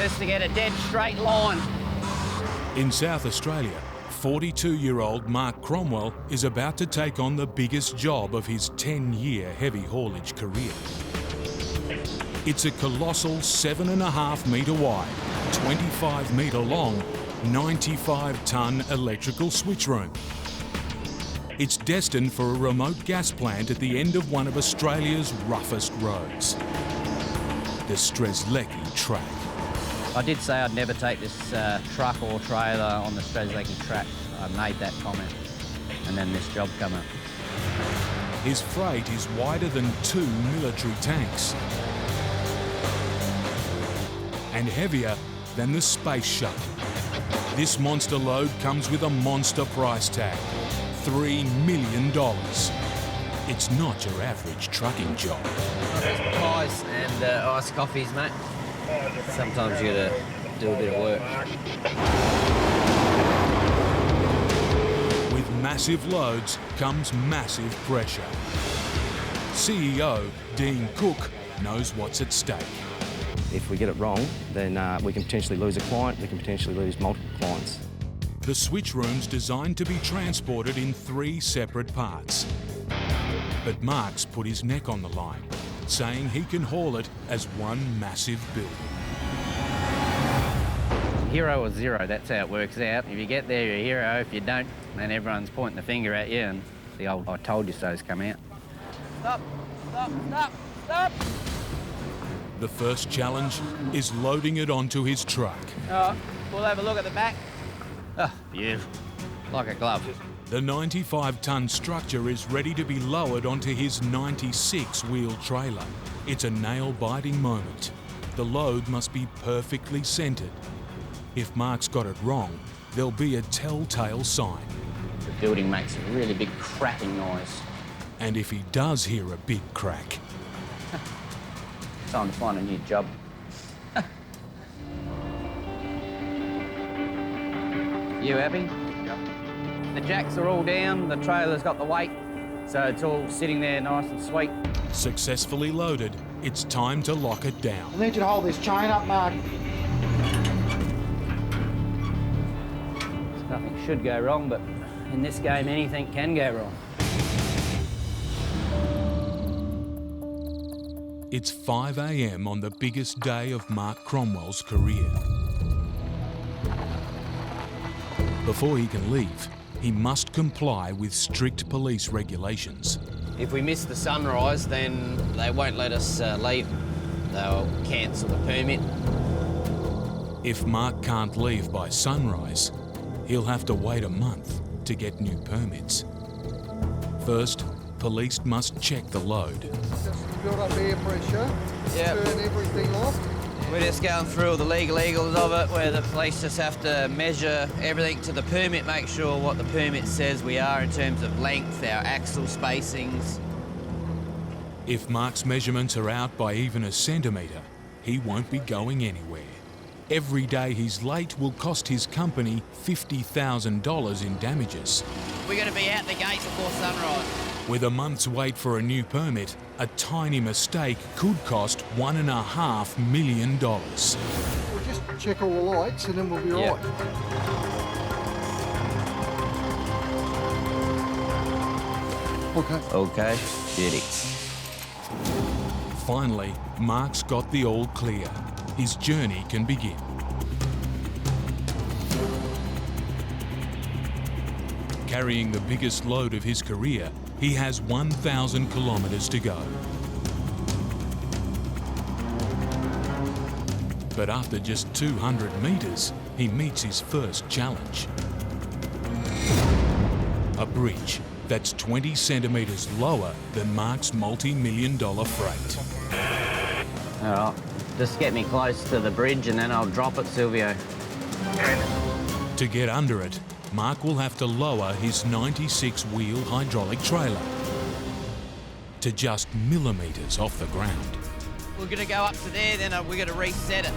us to get a dead straight line. In South Australia, 42-year-old Mark Cromwell is about to take on the biggest job of his 10-year heavy haulage career. It's a colossal 7.5 metre wide, 25 metre long, 95-tonne electrical switch room. It's destined for a remote gas plant at the end of one of Australia's roughest roads, the Strzelecki track. I did say I'd never take this truck or trailer on the Strzelecki track. I made that comment, and then this job come up. His freight is wider than 2 military tanks and heavier than the space shuttle. This monster load comes with a monster price tag, $3 million. It's not your average trucking job. Pies and iced coffees, mate. Sometimes you gotta do a bit of work. With massive loads comes massive pressure. CEO Dean Cook knows what's at stake. If we get it wrong, then we can potentially lose a client, we can potentially lose multiple clients. The switch room's designed to be transported in 3 separate parts. But Mark's put his neck on the line, saying he can haul it as one massive building. Hero or zero, that's how it works out. If you get there, you're a hero. If you don't, then everyone's pointing the finger at you and the old I told you so's come out. Stop, stop, stop, stop! The first challenge is loading it onto his truck. Oh, we'll have a look at the back. Oh, beautiful. Like a glove. The 95-tonne structure is ready to be lowered onto his 96-wheel trailer. It's a nail-biting moment. The load must be perfectly centred. If Mark's got it wrong, there'll be a telltale sign. The building makes a really big cracking noise. And if he does hear a big crack... Time to find a new job. You happy? Yep. The jacks are all down, the trailer's got the weight, so it's all sitting there nice and sweet. Successfully loaded, it's time to lock it down. I need you to hold this chain up, Mark. Nothing should go wrong, but in this game, anything can go wrong. It's 5 a.m. on the biggest day of Mark Cromwell's career. Before he can leave, he must comply with strict police regulations. If we miss the sunrise, then they won't let us leave. They'll cancel the permit. If Mark can't leave by sunrise, he'll have to wait a month to get new permits. First, police must check the load. Just build up air pressure, Yep. turn everything off. We're just going through all the legals of it, where the police just have to measure everything to the permit, make sure what the permit says we are in terms of length, our axle spacings. If Mark's measurements are out by even a centimetre, he won't be going anywhere. Every day he's late will cost his company $50,000 in damages. We're going to be out the gate before sunrise. With a month's wait for a new permit, a tiny mistake could cost $1.5 million. We'll just check all the lights and then we'll be Yep. right. Okay. Okay, beauty. Finally, Mark's got the all clear. His journey can begin. Carrying the biggest load of his career, he has 1,000 kilometres to go. But after just 200 metres, he meets his first challenge. A bridge that's 20 centimetres lower than Mark's multi-million-dollar freight. All right, just get me close to the bridge and then I'll drop it, Silvio. To get under it, Mark will have to lower his 96-wheel hydraulic trailer to just millimetres off the ground. We're going to go up to there, then we're going to reset it.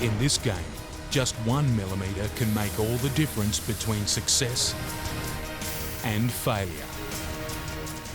In this game, just 1 millimetre can make all the difference between success and failure.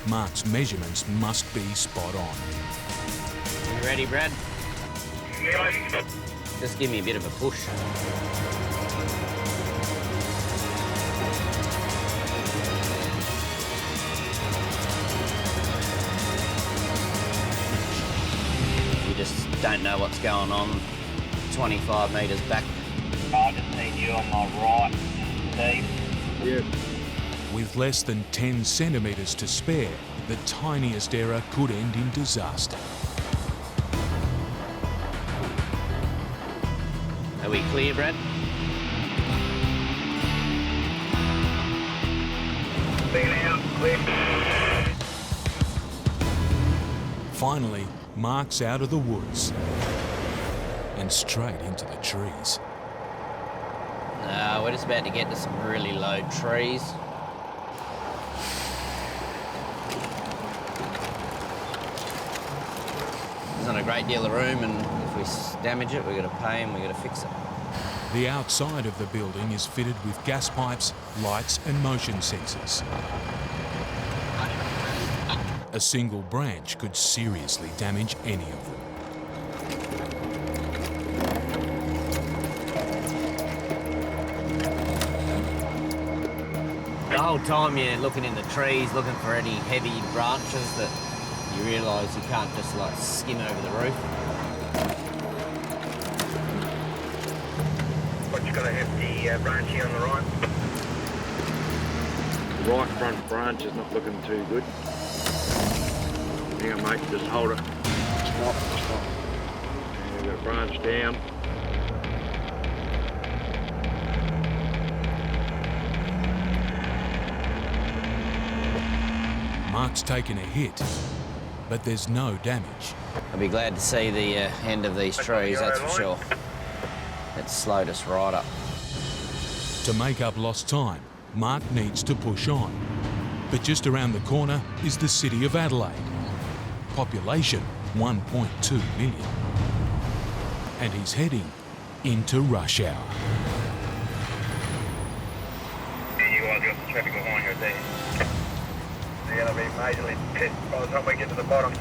Mark's measurements must be spot on. You ready, Brad? Yeah. Just give me a bit of a push. You just don't know what's going on 25 metres back. I just need you on my right, Steve. Yeah. With less than 10 centimetres to spare, the tiniest error could end in disaster. Are we clear, Brad? Been out, clear. Finally, Mark's out of the woods and straight into the trees. We're just about to get to some really low trees. There's not a great deal of room, and if we damage it, we've got to pay and we've got to fix it. The outside of the building is fitted with gas pipes, lights and motion sensors. A single branch could seriously damage any of them. The whole time you're looking in the trees, looking for any heavy branches that you realise you can't just like skim over the roof. But you've got a hefty branch here on the right. The right front branch is not looking too good. Hang on, mate, just hold it. Stop. And we've got a branch down. Mark's taken a hit, but there's no damage. I'll be glad to see the end of these trees, that's for sure. It slowed us right up. To make up lost time, Mark needs to push on. But just around the corner is the city of Adelaide. Population 1.2 million. And he's heading into rush hour. You guys got the traffic behind you there. They're going to be majorly pissed by the time we get to the bottom.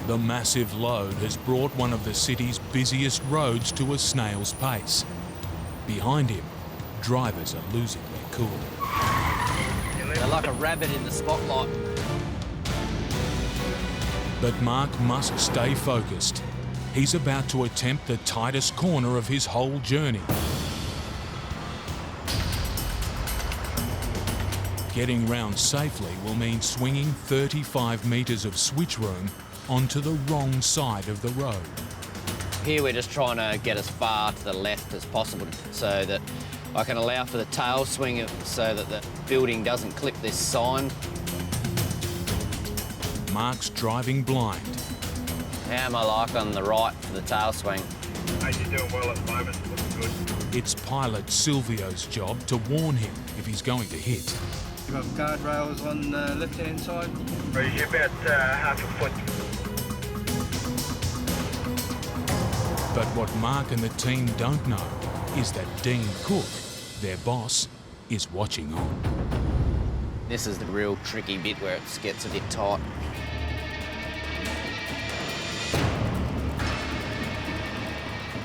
The massive load has brought one of the city's busiest roads to a snail's pace. Behind him, drivers are losing their cool. They're like a rabbit in the spotlight. But Mark must stay focused. He's about to attempt the tightest corner of his whole journey. Getting round safely will mean swinging 35 metres of switch room onto the wrong side of the road. Here we're just trying to get as far to the left as possible so that I can allow for the tail swing so that the building doesn't clip this sign. Mark's driving blind. How am I like on the right for the tail swing? Hey, you're doing well at the moment. Looking good. It's pilot Silvio's job to warn him if he's going to hit. You've got guardrails on the left-hand side. Right, you're about half a foot. But what Mark and the team don't know is that Dean Cook, their boss, is watching on. This is the real tricky bit where it gets a bit tight.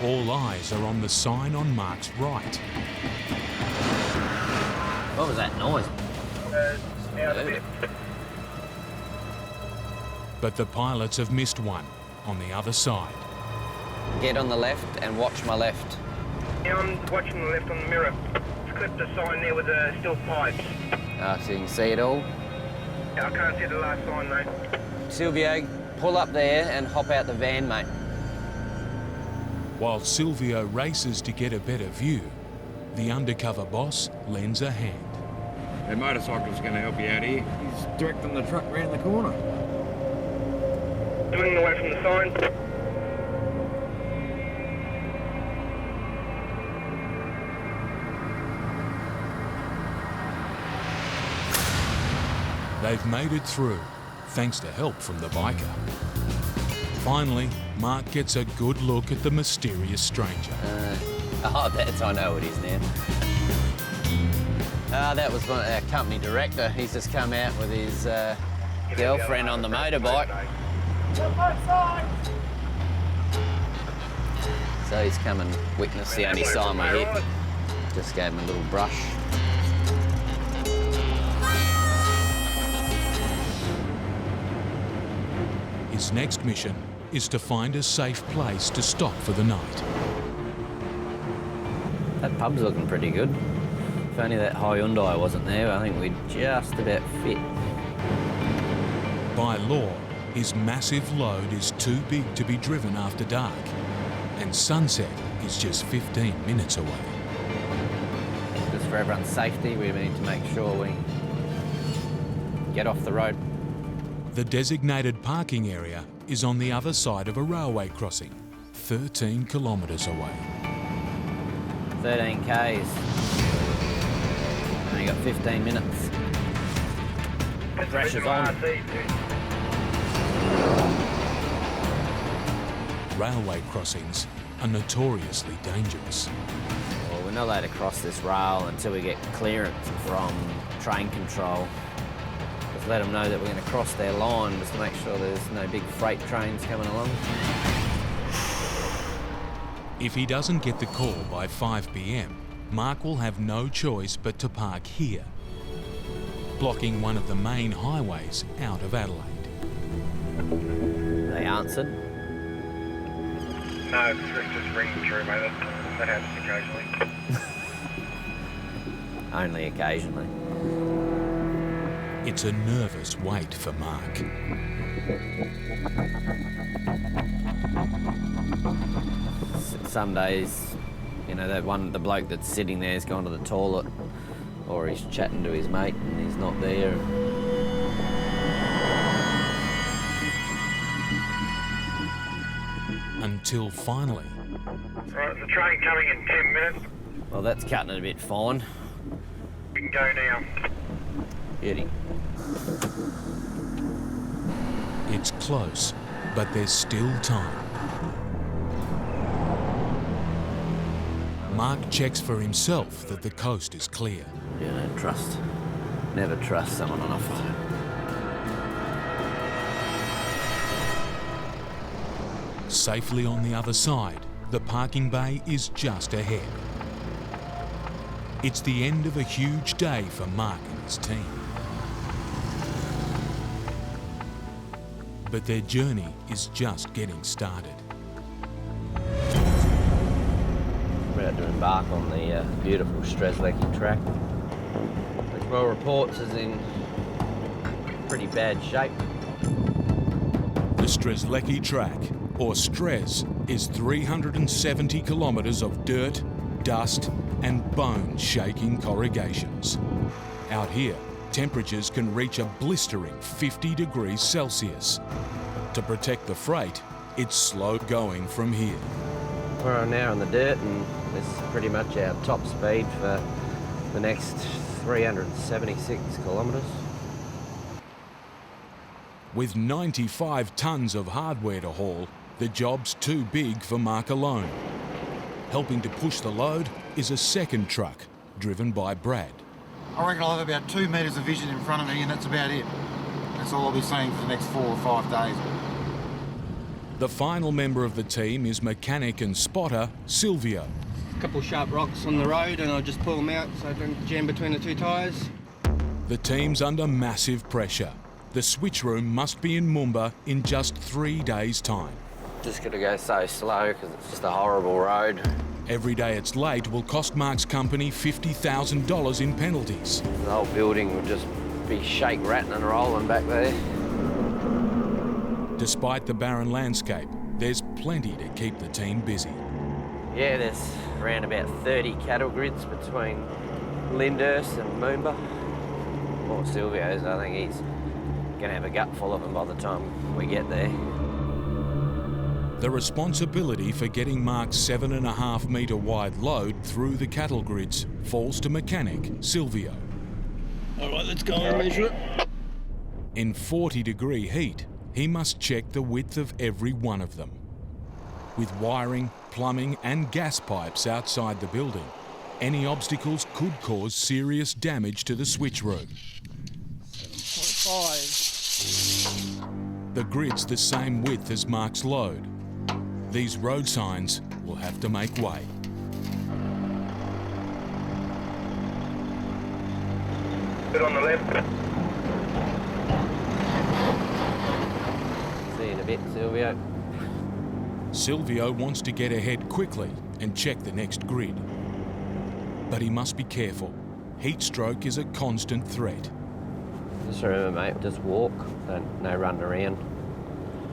All eyes are on the sign on Mark's right. What was that noise? Out a bit. But the pilots have missed one on the other side. Get on the left and watch my left. Yeah, I'm watching the left on the mirror. It's clipped the sign there with the steel pipes. So you can see it all. Yeah, I can't see the last sign, mate. Silvio, pull up there and hop out the van, mate. While Silvio races to get a better view, the undercover boss lends a hand. The motorcycle's going to help you out here. He's directing the truck round the corner. Doing away from the sign. They've made it through, thanks to help from the biker. Finally, Mark gets a good look at the mysterious stranger. I know it is now. That was our company director. He's just come out with his girlfriend on the motorbike. So he's come and witnessed the only sign we hit. Just gave him a little brush. His next mission is to find a safe place to stop for the night. That pub's looking pretty good. If only that Hyundai wasn't there, I think we'd just about fit. By law, his massive load is too big to be driven after dark, and sunset is just 15 minutes away. Just for everyone's safety, we need to make sure we get off the road. The designated parking area is on the other side of a railway crossing, 13 kilometres away. 13 Ks. Only got 15 minutes. Pressure's on. Railway crossings are notoriously dangerous. Well, we're not allowed to cross this rail until we get clearance from train control. Just let them know that we're going to cross their line just to make sure there's no big freight trains coming along. If he doesn't get the call by 5 p.m, Mark will have no choice but to park here, blocking one of the main highways out of Adelaide. They answered. No, it's just ringing through, mate. That happens occasionally. Only occasionally. It's a nervous wait for Mark. Some days, you know, the bloke that's sitting there's gone to the toilet, or he's chatting to his mate and he's not there. Until finally... Right, the train coming in 10 minutes. Well, that's cutting it a bit fine. We can go now. Beauty. It's close, but there's still time. Mark checks for himself that the coast is clear. You don't never trust someone on a phone. Safely on the other side, the parking bay is just ahead. It's the end of a huge day for Mark and his team. But their journey is just getting started. We're about to embark on the beautiful Strzelecki track, which well reports is in pretty bad shape. The Strzelecki track, or Strez, is 370 kilometres of dirt, dust and bone-shaking corrugations. Out here, temperatures can reach a blistering 50 degrees Celsius. To protect the freight, it's slow going from here. We're now in the dirt, and this is pretty much our top speed for the next 376 kilometres. With 95 tonnes of hardware to haul, the job's too big for Mark alone. Helping to push the load is a second truck, driven by Brad. I reckon I'll have about 2 metres of vision in front of me, and that's about it. That's all I'll be seeing for the next 4 or 5 days. The final member of the team is mechanic and spotter, Silvio. A couple of sharp rocks on the road and I just pull them out so I don't jam between the two tyres. The team's under massive pressure. The switch room must be in Moomba in just 3 days' time. Just got to go so slow because it's just a horrible road. Every day it's late will cost Mark's company $50,000 in penalties. The whole building would just be shake, ratting and rolling back there. Despite the barren landscape, there's plenty to keep the team busy. Yeah, there's around about 30 cattle grids between Lyndhurst and Moomba. Or Silvio's, I think he's going to have a gut full of them by the time we get there. The responsibility for getting Mark's 7.5 metre wide load through the cattle grids falls to mechanic Silvio. All right, let's go and measure it. In 40-degree heat, he must check the width of every one of them. With wiring, plumbing and gas pipes outside the building, any obstacles could cause serious damage to the switch room. 5. The grid's the same width as Mark's load. These road signs will have to make way. Bit on the left. See you in a bit, Silvio. Silvio wants to get ahead quickly and check the next grid. But he must be careful. Heat stroke is a constant threat. Just remember, mate, just walk, no running around.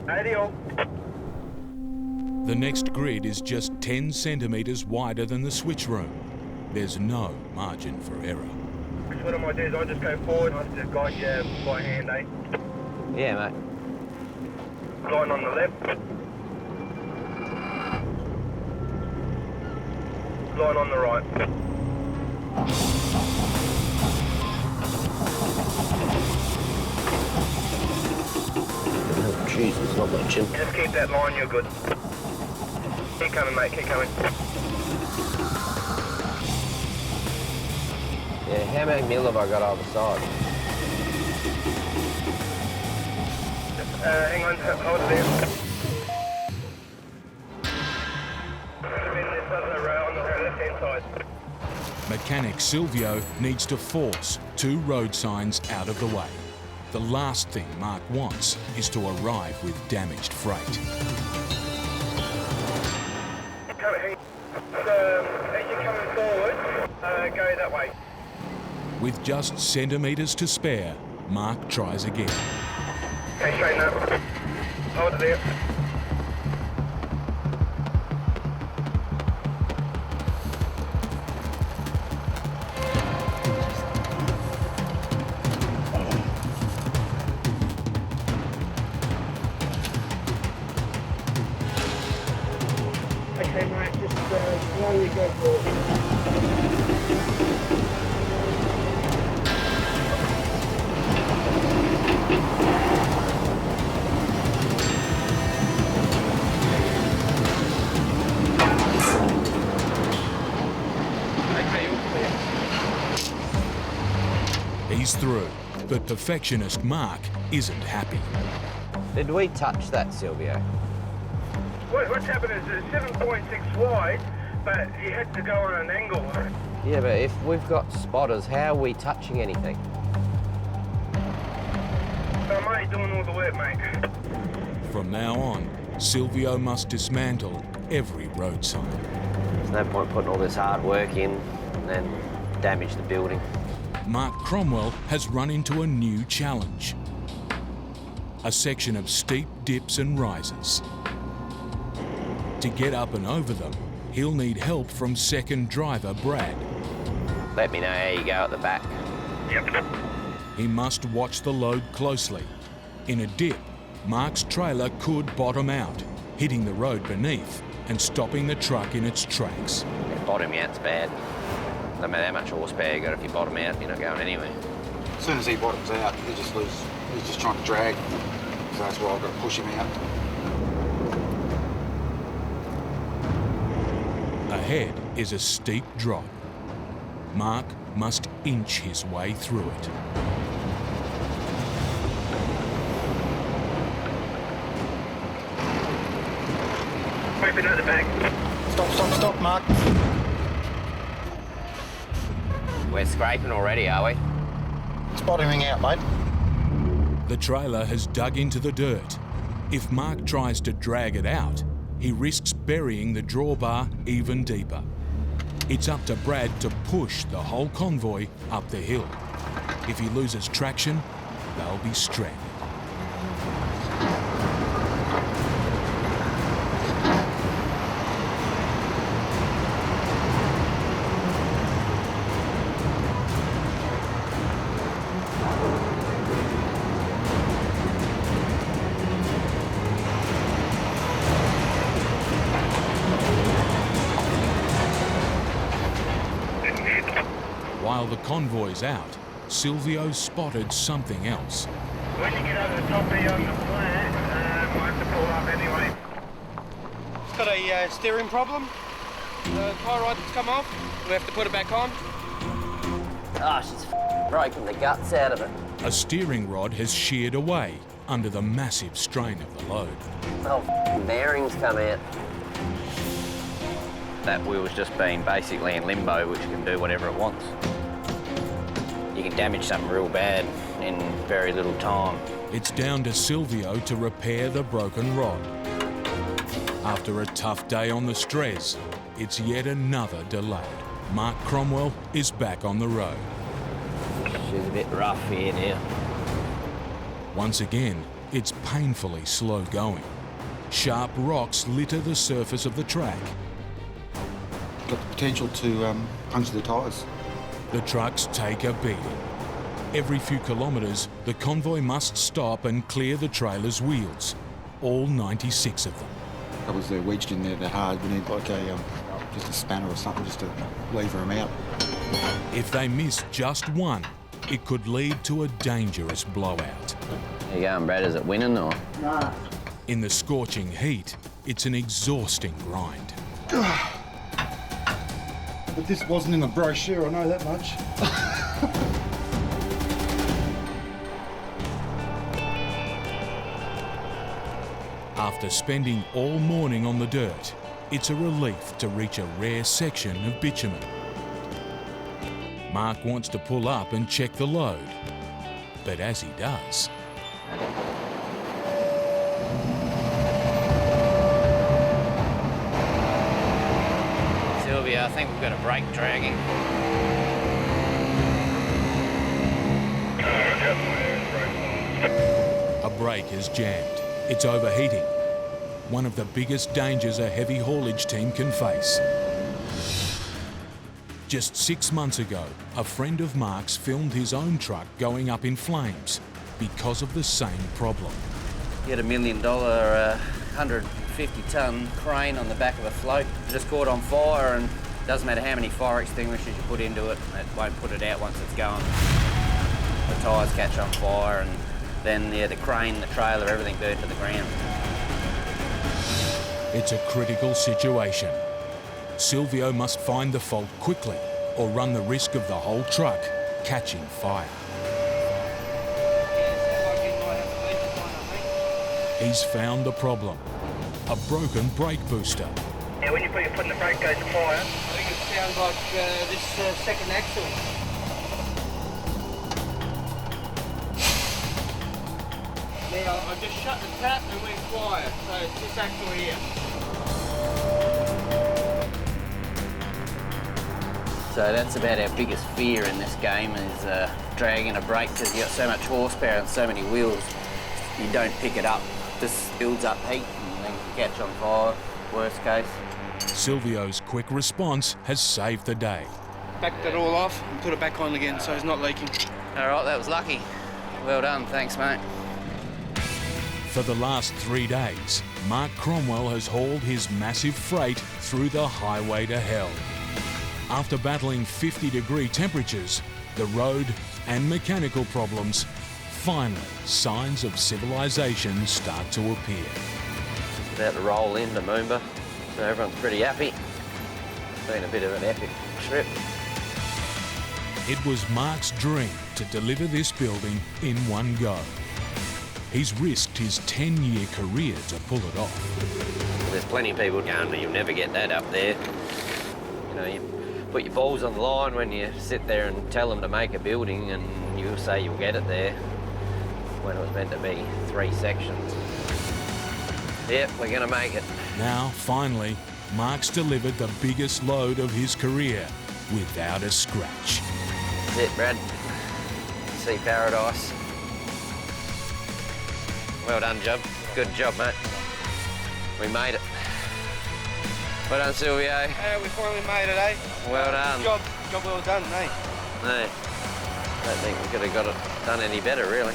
80 all. The next grid is just 10 centimetres wider than the switch room. There's no margin for error. What I might do is I just go forward, I just guide you by hand, eh? Yeah, mate. Line on the left. Line on the right. Oh, Jesus, not watching. Just keep that line, you're good. Keep coming, mate, keep coming. Yeah, how many mil have I got either side? Hang on, hold it there. Should be in this other row on the left-hand side. Mechanic Silvio needs to force 2 road signs out of the way. The last thing Mark wants is to arrive with damaged freight. As you're coming forward, go that way. With just centimetres to spare, Mark tries again. Okay, straighten up. Hold it there. Okay, mate, just slowly go forward. He's through, but perfectionist Mark isn't happy. Did we touch that, Silvio? What's happened is it's 7.6 wide, but you had to go on an angle. Yeah, but if we've got spotters, how are we touching anything? So mate, doing all the work, mate. From now on, Silvio must dismantle every road sign. There's no point putting all this hard work in and then damage the building. Mark Cromwell has run into a new challenge. A section of steep dips and rises. To get up and over them, he'll need help from second driver Brad. Let me know how you go at the back. Yep. He must watch the load closely. In a dip, Mark's trailer could bottom out, hitting the road beneath and stopping the truck in its tracks. Yeah, bottoming out's bad. No matter how much horsepower you got, if you bottom out, you're not going anywhere. As soon as he bottoms out, he's just trying to drag. So that's why I've got to push him out. Ahead is a steep drop. Mark must inch his way through it. Open at the back. Stop, Mark. We're scraping already, are we? It's bottoming out, mate. The trailer has dug into the dirt. If Mark tries to drag it out, he risks burying the drawbar even deeper. It's up to Brad to push the whole convoy up the hill. If he loses traction, they'll be stranded. While the convoy's out, Silvio spotted something else. When you get over the top here on the flat, we'll have to pull up anyway. Got a steering problem. The tie rod's come off. We have to put it back on. Oh, she's broken the guts out of it. A steering rod has sheared away, under the massive strain of the load. Oh, bearings come out. That wheel's just been basically in limbo, which can do whatever it wants. You can damage something real bad in very little time. It's down to Silvio to repair the broken rod. After a tough day on the stress, it's yet another delay. Mark Cromwell is back on the road. She's a bit rough here now. Once again, it's painfully slow going. Sharp rocks litter the surface of the track. Got the potential to puncture the tyres. The trucks take a beating. Every few kilometres, the convoy must stop and clear the trailer's wheels, all 96 of them. Because they're wedged in there that hard, we need like just a spanner or something just to lever them out. If they miss just one, it could lead to a dangerous blowout. How you going, Brad? Is it winning or? Nah. In the scorching heat, it's an exhausting grind. But this wasn't in the brochure, I know that much. After spending all morning on the dirt, it's a relief to reach a rare section of bitumen. Mark wants to pull up and check the load, but as he does, Sylvia, I think we've got a brake dragging. a brake is jammed. It's overheating, one of the biggest dangers a heavy haulage team can face. Just 6 months ago, a friend of Mark's filmed his own truck going up in flames because of the same problem. You had $1 million, 150-ton crane on the back of a float. It just caught on fire, and it doesn't matter how many fire extinguishers you put into it, it won't put it out once it's going. The tyres catch on fire, and then the crane, the trailer, everything burnt to the ground. It's a critical situation. Silvio must find the fault quickly or run the risk of the whole truck catching fire. He's found the problem, a broken brake booster. Yeah, when you put your foot in the brake goes to fire. I think it sounds like this second axle. Now, I just shut the tap and went quiet, so it's this axle here. So that's about our biggest fear in this game is dragging a brake, because you've got so much horsepower and so many wheels, you don't pick it up. This builds up heat and then you catch on fire, worst case. Silvio's quick response has saved the day. Backed it all off and put it back on again so it's not leaking. All right, that was lucky. Well done, thanks mate. For the last 3 days, Mark Cromwell has hauled his massive freight through the highway to hell. After battling 50-degree temperatures, the road and mechanical problems, finally signs of civilization start to appear. About to roll into Moomba, so everyone's pretty happy. It's been a bit of an epic trip. It was Mark's dream to deliver this building in one go. He's risked his 10-year career to pull it off. There's plenty of people going, but you'll never get that up there. You know, you put your balls on the line when you sit there and tell them to make a building, and you'll say you'll get it there when it was meant to be 3 sections. Yep, we're gonna make it. Now, finally, Mark's delivered the biggest load of his career without a scratch. That's it, Brad. See paradise. Well done, Job. Good job, mate. We made it. Well done, Silvio. Yeah, we finally made it, eh? Well done. Job well done, mate. No, I don't think we could have got it done any better, really.